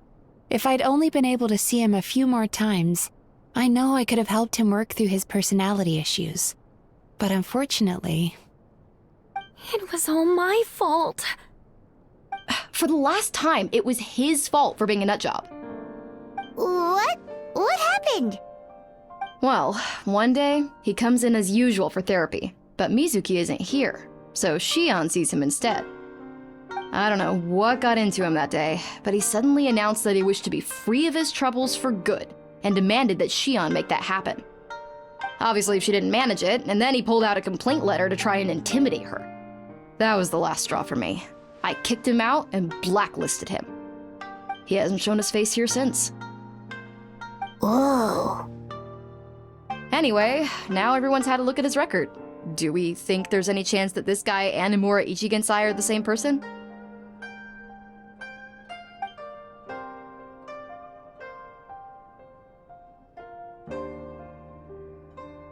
If I'd only been able to see him a few more times, I know I could have helped him work through his personality issues. But unfortunately... It was all my fault. For the last time, it was his fault for being a nutjob. What? What happened? Well, one day, he comes in as usual for therapy, but Mizuki isn't here, so Shion sees him instead. I don't know what got into him that day, but he suddenly announced that he wished to be free of his troubles for good, and demanded that Shion make that happen. Obviously, she didn't manage it, and then he pulled out a complaint letter to try and intimidate her. That was the last straw for me. I kicked him out and blacklisted him. He hasn't shown his face here since. Whoa. Anyway, now everyone's had a look at his record. Do we think there's any chance that this guy and Nomura Ichigensai are the same person?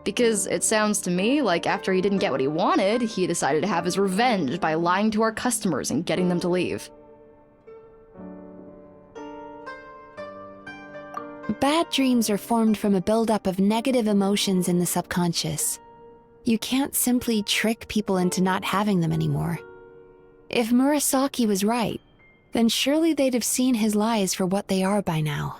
Because it sounds to me like after he didn't get what he wanted, he decided to have his revenge by lying to our customers and getting them to leave. Bad dreams are formed from a buildup of negative emotions in the subconscious. You can't simply trick people into not having them anymore. If Murasaki was right, then surely they'd have seen his lies for what they are by now.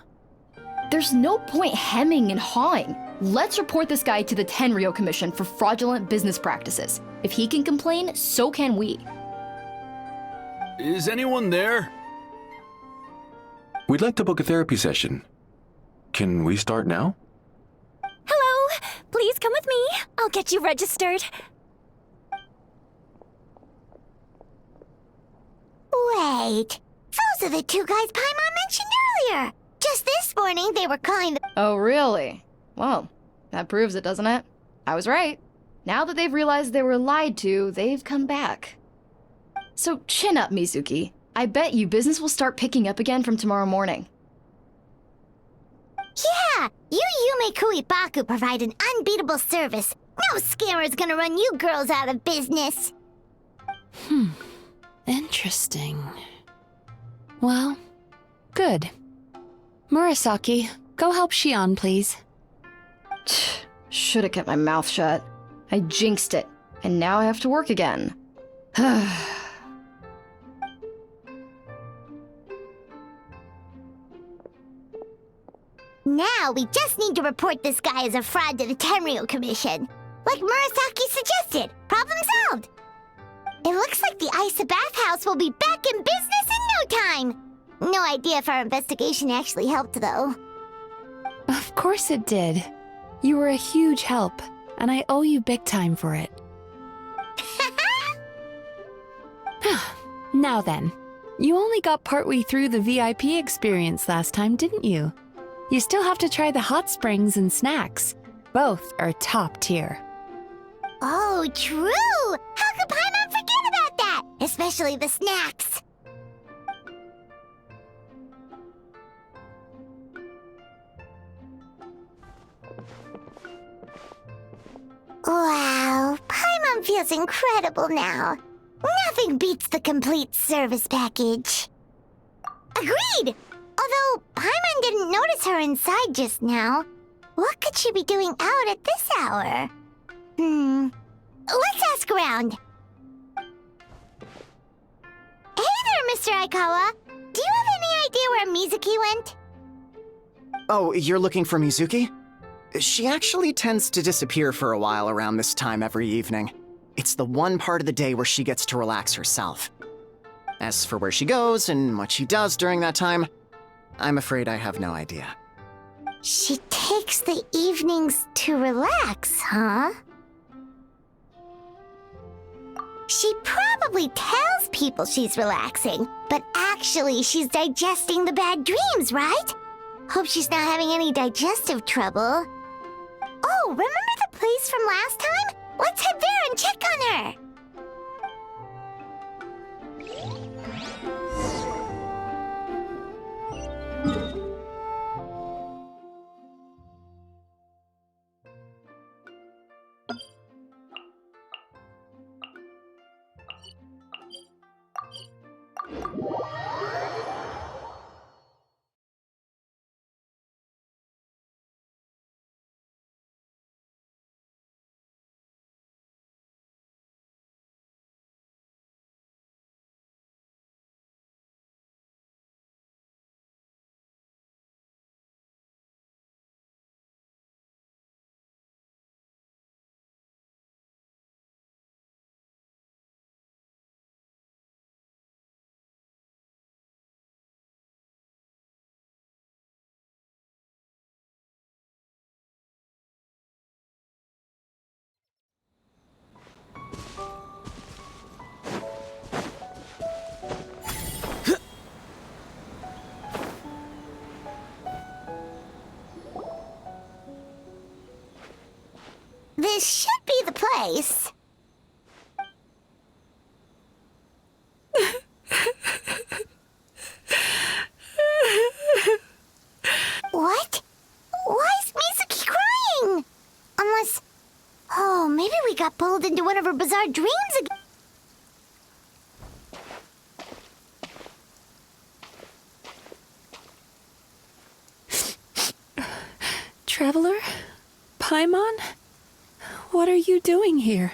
There's no point hemming and hawing. Let's report this guy to the Tenryo Commission for fraudulent business practices. If he can complain, so can we. Is anyone there? We'd like to book a therapy session. Can we start now? Hello! Please come with me. I'll get you registered. Wait, those are the two guys Paimon mentioned earlier. Just this morning they were calling the— Oh, really? Well, that proves it, doesn't it? I was right. Now that they've realized they were lied to, they've come back. So chin up, Mizuki. I bet you business will start picking up again from tomorrow morning. Yeah, you Yume Kuibaku provide an unbeatable service. No scammer's gonna run you girls out of business. Interesting. Well, good. Murasaki, go help Shion, please. Should've kept my mouth shut. I jinxed it, and now I have to work again. Now we just need to report this guy as a fraud to the Tenryo Commission. Like Murasaki suggested. Problem solved. It looks like the Isa bathhouse will be back in business in no time. No idea if our investigation actually helped, though. Of course it did. You were a huge help, and I owe you big time for it. Now then, you only got partway through the VIP experience last time, didn't you? You still have to try the hot springs and snacks. Both are top tier. Oh, true! How could Paimon forget about that? Especially the snacks. Wow, Paimon feels incredible now. Nothing beats the complete service package. Agreed! Although Paimon didn't notice her inside just now. What could she be doing out at this hour? Let's ask around. Hey there, Mr. Aikawa. Do you have any idea where Mizuki went? Oh, you're looking for Mizuki? She actually tends to disappear for a while around this time every evening. It's the one part of the day where she gets to relax herself. As for where she goes and what she does during that time, I'm afraid I have no idea. She takes the evenings to relax, huh? She probably tells people she's relaxing, but actually she's digesting the bad dreams, right? Hope she's not having any digestive trouble. Oh, remember the place from last time? Let's head there and check on her! This should be the place. What? Why is Mizuki crying? Unless... Oh, maybe we got pulled into one of her bizarre dreams again. Paimon? What are you doing here?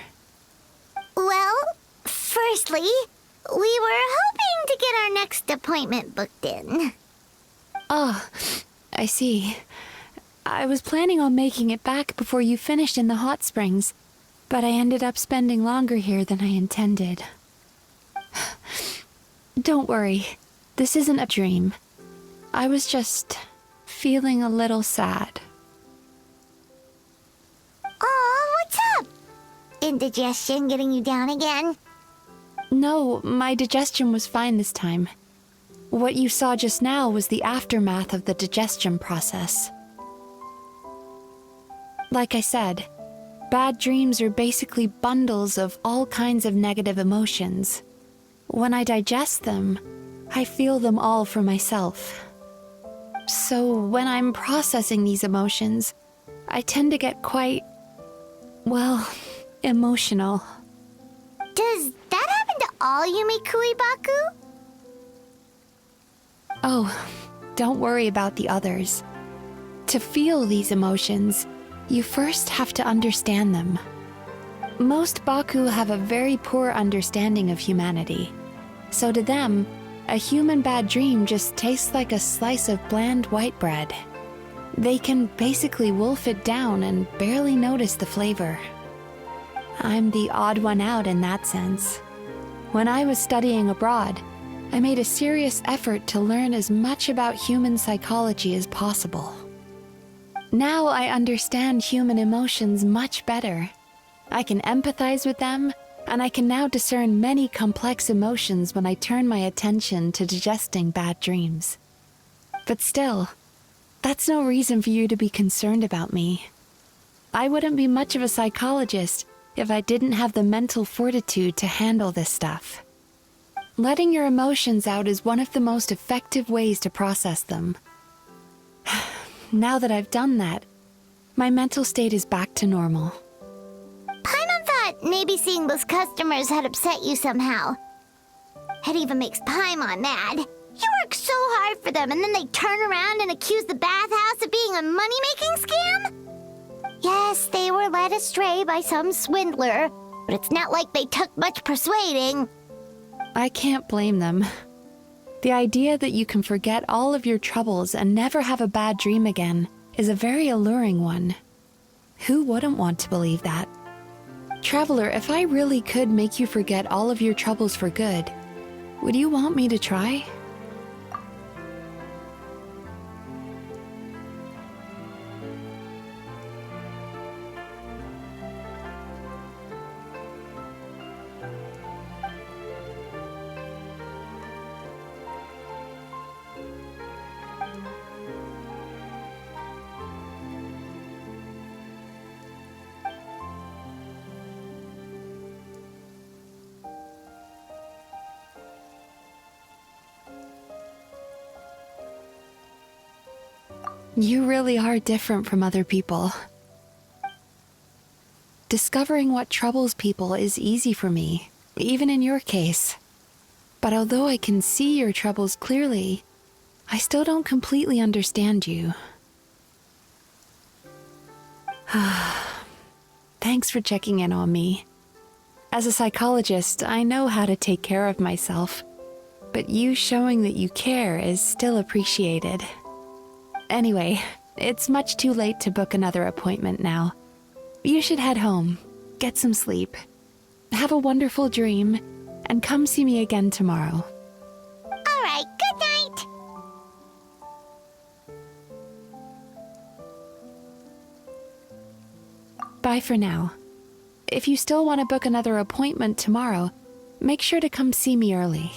Well, firstly, we were hoping to get our next appointment booked in. Oh, I see. I was planning on making it back before you finished in the hot springs, but I ended up spending longer here than I intended. Don't worry, this isn't a dream. I was just feeling a little sad. Oh, what's up? Indigestion getting you down again? No, my digestion was fine this time. What you saw just now was the aftermath of the digestion process. Like I said, bad dreams are basically bundles of all kinds of negative emotions. When I digest them, I feel them all for myself. So when I'm processing these emotions, I tend to get quite, well, emotional. Does that happen to all Yumikui Baku? Oh, don't worry about the others. To feel these emotions, you first have to understand them. Most Baku have a very poor understanding of humanity. So to them, a human bad dream just tastes like a slice of bland white bread. They can basically wolf it down and barely notice the flavor. I'm the odd one out in that sense. When I was studying abroad, I made a serious effort to learn as much about human psychology as possible. Now I understand human emotions much better. I can empathize with them, and I can now discern many complex emotions when I turn my attention to digesting bad dreams. But still, that's no reason for you to be concerned about me. I wouldn't be much of a psychologist if I didn't have the mental fortitude to handle this stuff. Letting your emotions out is one of the most effective ways to process them. Now that I've done that, my mental state is back to normal. Paimon thought maybe seeing those customers had upset you somehow. It even makes Paimon mad. You work so hard for them and then they turn around and accuse the bathhouse of being a money-making scam? Yes, they were led astray by some swindler, but it's not like they took much persuading. I can't blame them. The idea that you can forget all of your troubles and never have a bad dream again is a very alluring one. Who wouldn't want to believe that? Traveler, if I really could make you forget all of your troubles for good, would you want me to try? You really are different from other people. Discovering what troubles people is easy for me, even in your case. But although I can see your troubles clearly, I still don't completely understand you. Thanks for checking in on me. As a psychologist, I know how to take care of myself, but you showing that you care is still appreciated. Anyway, it's much too late to book another appointment now. You should head home, get some sleep, have a wonderful dream, and come see me again tomorrow. All right, good night. Bye for now. If you still want to book another appointment tomorrow, make sure to come see me early.